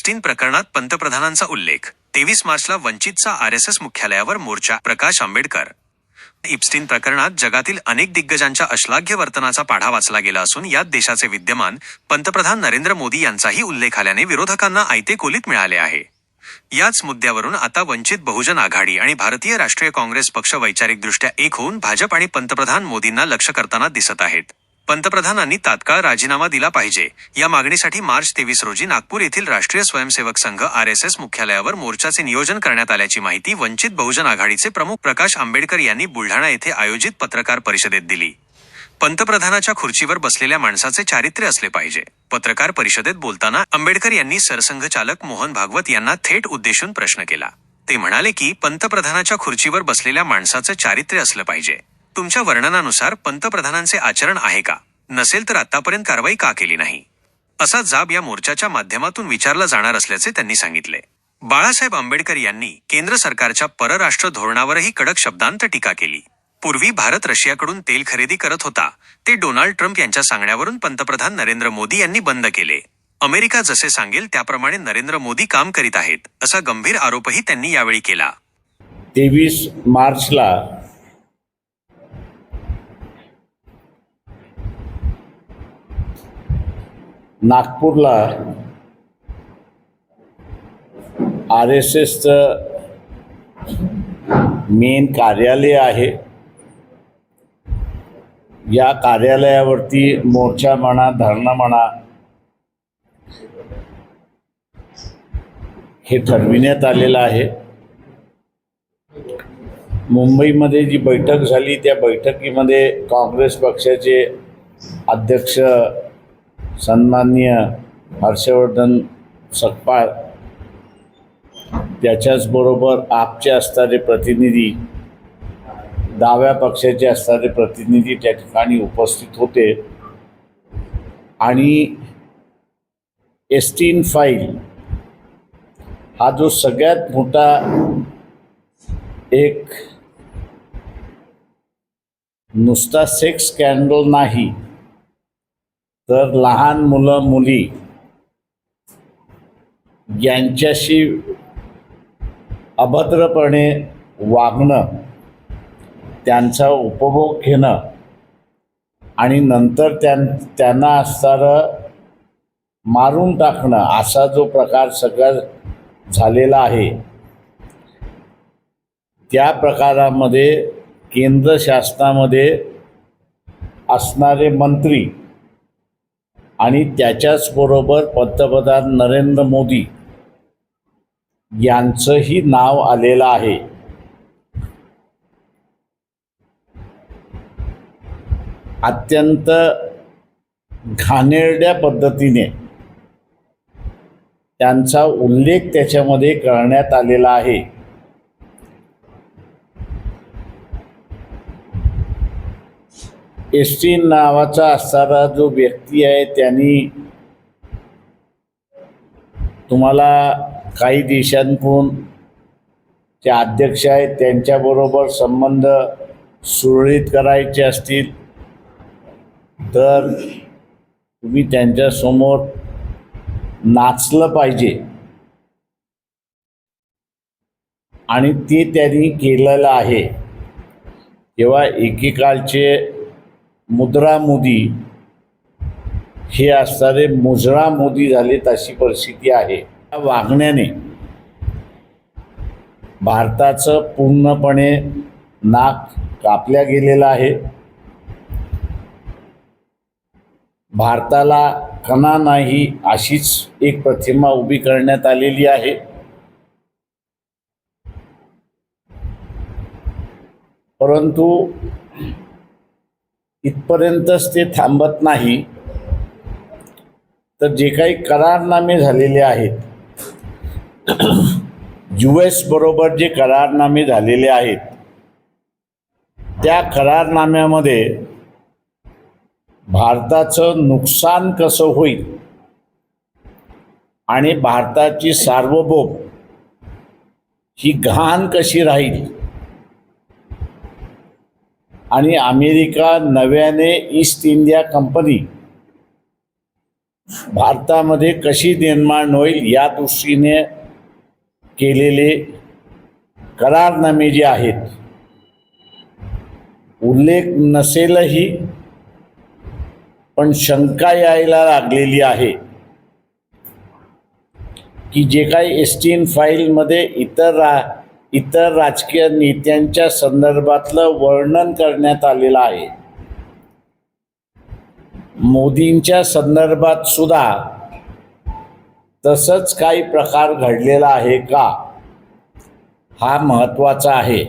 इप्स्टीन प्रकरणात पंतप्रधानांचा उल्लेख. 23 मार्चला वंचितचा आरएसएस मुख्यालयावर मोर्चा. प्रकाश आंबेडकर. इप्स्टीन प्रकरणात जगातील अनेक दिग्गजांच्या अश्लाघ्य वर्तनाचा पाढा वाचला गेला असून यात देशाचे विद्यमान पंतप्रधान नरेंद्र मोदी यांचाही उल्लेख आल्याने विरोधकांना आयते कोलीत मिळाले आहे. याच मुद्द्यावरून आता वंचित बहुजन आघाडी आणि भारतीय राष्ट्रीय काँग्रेस पक्ष वैचारिकदृष्ट्या एक होऊन भाजप आणि पंतप्रधान मोदींना लक्ष्य करताना दिसत आहेत. पंतप्रधानांनी तात्काळ राजीनामा दिला पाहिजे या मागणीसाठी मार्च 23 रोजी नागपूर येथील राष्ट्रीय स्वयंसेवक संघ आरएसएस मुख्यालयावर मोर्चाचे नियोजन करण्यात आल्याची माहिती वंचित बहुजन आघाडीचे प्रमुख प्रकाश आंबेडकर यांनी बुलढाणा येथे आयोजित पत्रकार परिषदेत दिली. पंतप्रधानाच्या खुर्चीवर बसलेल्या माणसाचे चारित्र्य असले पाहिजे. पत्रकार परिषदेत बोलताना आंबेडकर यांनी सरसंघचालक मोहन भागवत यांना थेट उद्देशून प्रश्न केला. ते म्हणाले की पंतप्रधानाच्या खुर्चीवर बसलेल्या माणसाचं चारित्र्य असलं पाहिजे. तुमच्या वर्णनानुसार पंतप्रधानांचे आचरण आहे का? नसेल तर आतापर्यंत कारवाई का केली नाही? असा जाब या मोर्चाच्या माध्यमातून विचारला जाणार असल्याचे त्यांनी सांगितले. बाळासाहेब आंबेडकर यांनी केंद्र सरकारच्या परराष्ट्र धोरणावरही कडक शब्दांत टीका केली. पूर्वी भारत रशियाकडून तेल खरेदी करत होता, ते डोनाल्ड ट्रम्प यांच्या सांगण्यावरून पंतप्रधान नरेंद्र मोदी यांनी बंद केले. अमेरिका जसे सांगेल त्याप्रमाणे नरेंद्र मोदी काम करीत आहेत, असा गंभीर आरोपही त्यांनी यावेळी केला. 23 मार्चला नागपूरला आरएसएसचं मेन कार्यालय आहे. या कार्यालयावरती मोर्चा म्हणा, धरणं म्हणा, हे ठरविण्यात आलेलं आहे. मुंबईमध्ये जी बैठक झाली त्या बैठकीमध्ये काँग्रेस पक्षाचे अध्यक्ष सन्माननीय हर्षवर्धन सकपाळ, त्याच्याचबरोबर आपचे असणारे प्रतिनिधी, डाव्या पक्षाचे असणारे प्रतिनिधी त्या ठिकाणी उपस्थित होते. आणि एस्टीन फाईल हा जो सगळ्यात मोठा एक नुसता सेक्स स्कॅन्डल नाही, तर लहान मुलं मुली यांच्याशी अभद्रपणे वागणं, त्यांचा उपभोग घेणं आणि नंतर त्यांना असणारं मारून टाकणं, असा जो प्रकार सगळा झालेला आहे, त्या प्रकारामध्ये केंद्र शासनामध्ये असणारे मंत्री आणि त्याच्याचबरोबर पंतप्रधान नरेंद्र मोदी यांचंही नाव आलेलं आहे. अत्यंत घाणेरड्या पद्धतीने त्यांचा उल्लेख त्याच्यामध्ये करण्यात आलेला आहे. एस्टीन नावाचा असणारा जो व्यक्ती आहे, त्यांनी तुम्हाला काही देशांकडून जे अध्यक्ष आहेत त्यांच्याबरोबर संबंध सुरळीत करायचे असतील तर तुम्ही त्यांच्यासमोर नाचलं पाहिजे, आणि ते त्यांनी केलेलं आहे. तेव्हा एकेकाळचे मुद्रा मोदी हे असणारे मुजरा मोदी झालेत, अशी परिस्थिती आहे. या वागण्याने भारताचं पूर्णपणे नाक कापल्या गेलेलं आहे. भारताला कणा नाही अशीच एक प्रतिमा उभी करण्यात आलेली आहे. परंतु इथपर्यंतच ते थांबत नाही, तर जे काही करारनामे झालेले आहेत, US बरोबर जे करारनामे झालेले आहेत, त्या करारनाम्यामध्ये भारताचं नुकसान कसं होईल आणि भारताची सार्वभौम ही घाण कशी राहील, आणि अमेरिका नव्याने ईस्ट इंडिया कंपनी भारतामध्ये कशी निर्माण होईल या दृष्टीने केलेले करारनामे जे आहेत, उल्लेख नसेलही पण शंका यायला लागलेली आहे की जे काही एस्टीन फाईलमध्ये इतर राजकीय नेत्यांच्या संदर्भातलं वर्णन करण्यात आलेलं आहे, मोदींच्या संदर्भात सुद्धा तसंच काही प्रकार घडलेला आहे का, हा महत्त्वाचा आहे.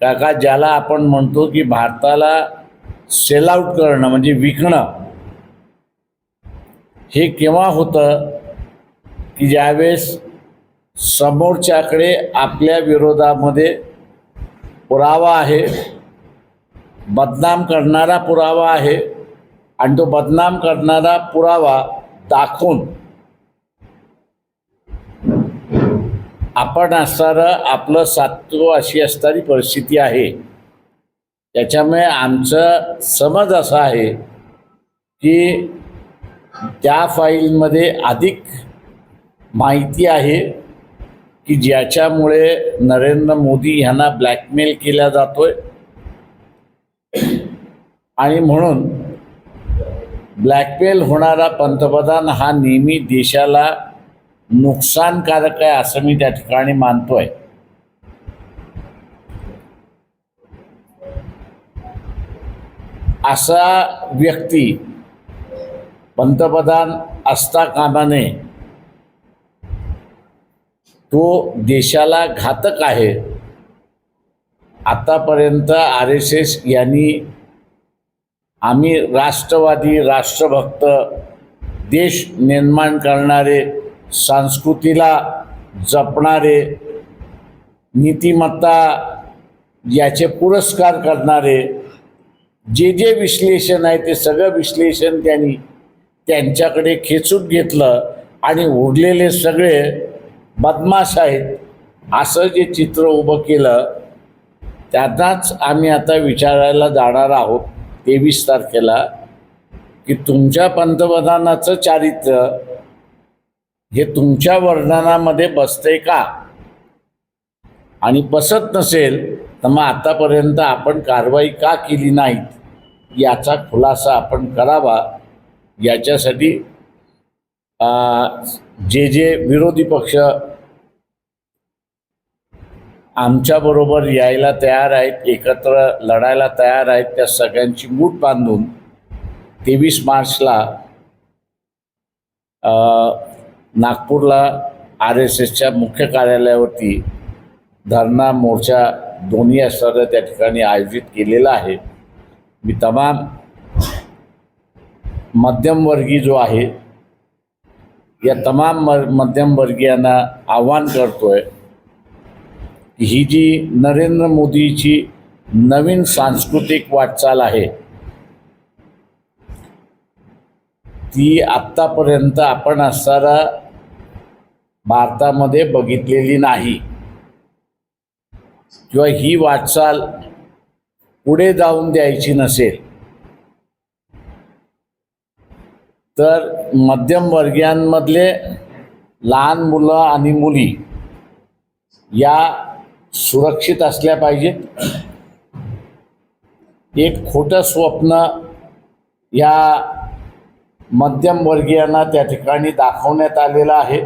काका, ज्याला आपण म्हणतो की भारताला सेल आउट करणं म्हणजे विकणं, हे केव्हा होतं की ज्यावेळेस समोरच्याकडे आपल्या विरोधामध्ये पुरावा आहे, बदनाम करणारा पुरावा आहे, आणि तो बदनाम करणारा पुरावा दाखवून आपण असणारं आपलं सातवं अशी असणारी परिस्थिती आहे. त्याच्यामुळे आमचं समज असा आहे की त्या फाईलमध्ये अधिक माहिती आहे की ज्याच्यामुळे नरेंद्र मोदी यांना ब्लॅकमेल केला जातोय, आणि म्हणून ब्लॅकमेल होणारा पंतप्रधान हा नेहमी देशाला नुकसानकारक आहे असं मी त्या ठिकाणी मानतोय. असा व्यक्ती पंतप्रधान असता कामा नये, तो देशाला घातक आहे. आतापर्यंत RSS यांनी आम्ही राष्ट्रवादी, राष्ट्रभक्त, देश निर्माण करणारे, संस्कृतीला जपणारे, नीतिमत्ता याचे पुरस्कार करणारे, जे विश्लेषण आहे ते सगळं विश्लेषण त्यांनी त्यांच्याकडे खेचून घेतलं आणि उरलेले सगळे बदमाश आहेत असं जे चित्र उभं केलं. त्यांनाच आम्ही आता विचारायला जाणार आहोत 23 तारखेला की तुमच्या पंतप्रधानाचं चारित्र्य हे तुमच्या वर्णनामध्ये बसतंय का, आणि बसत नसेल तर मग आतापर्यंत आपण कारवाई का केली नाहीत याचा खुलासा आपण करावा. याच्यासाठी जे विरोधी पक्ष आमच्याबरोबर यायला तयार आहेत, एकत्र लढायला तयार आहेत, त्या सगळ्यांची मूठ बांधून 23 मार्चला नागपूरला RSSच्या मुख्य कार्यालयावरती धरणा मोर्चा दोन्ही असणारं त्या ठिकाणी आयोजित केलेला आहे. मी तमाम मध्यमवर्गीय जो आहे या तमाम मध्यमवर्गीयांना आव्हान करतोय की ही जी नरेंद्र मोदीची नवीन सांस्कृतिक वाटचाल आहे ती आत्तापर्यंत आपण असणारा भारतामध्ये बघितलेली नाही, किंवा ही वाटचाल पुढे जाऊन द्यायची नसेल तर मध्यमवर्गीयांमधले लहान मुलं आणि मुली या सुरक्षित असल्या पाहिजेत. एक खोटं स्वप्न या मध्यमवर्गीयांना त्या ठिकाणी दाखवण्यात आलेलं आहे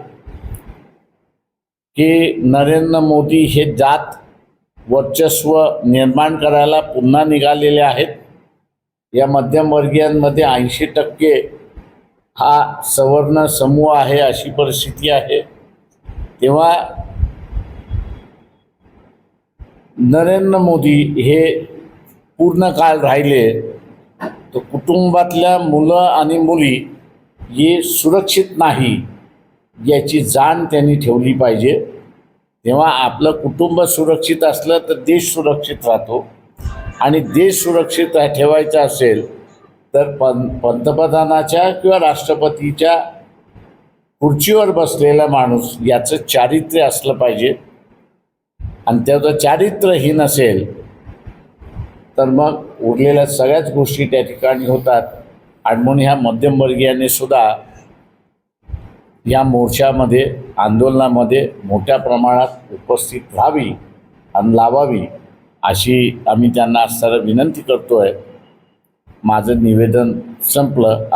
की नरेंद्र मोदी हे जात वर्चस्व निर्माण करायला पुन्हा निघालेले आहेत. या मध्यमवर्गीयांमध्ये 80% हा सवर्ण समूह आहे अशी परिस्थिती आहे. तेव्हा नरेंद्र मोदी हे पूर्ण काळ राहिले तर कुटुंबातल्या मुलं आणि मुली हे सुरक्षित नाही याची जाण त्यांनी ठेवली पाहिजे. तेव्हा आपलं कुटुंब सुरक्षित असलं तर देश सुरक्षित राहतो, आणि देश सुरक्षित ठेवायचा असेल तर पंतप्रधानाच्या किंवा राष्ट्रपतीच्या खुर्चीवर बसलेला माणूस याचं चारित्र्य असलं पाहिजे. आणि त्याचं चारित्र्य ही नसेल तर मग उरलेल्या सगळ्याच गोष्टी त्या ठिकाणी होतात आणि म्हणून ह्या मध्यमवर्गीयांनी सुद्धा या मोर्चामध्ये आंदोलनामध्ये मोठ्या प्रमाणात उपस्थित राहावी आणि लावावी अशी आम्ही त्यांना सरळ विनंती करतो आहे. माझं निवेदन संपलं.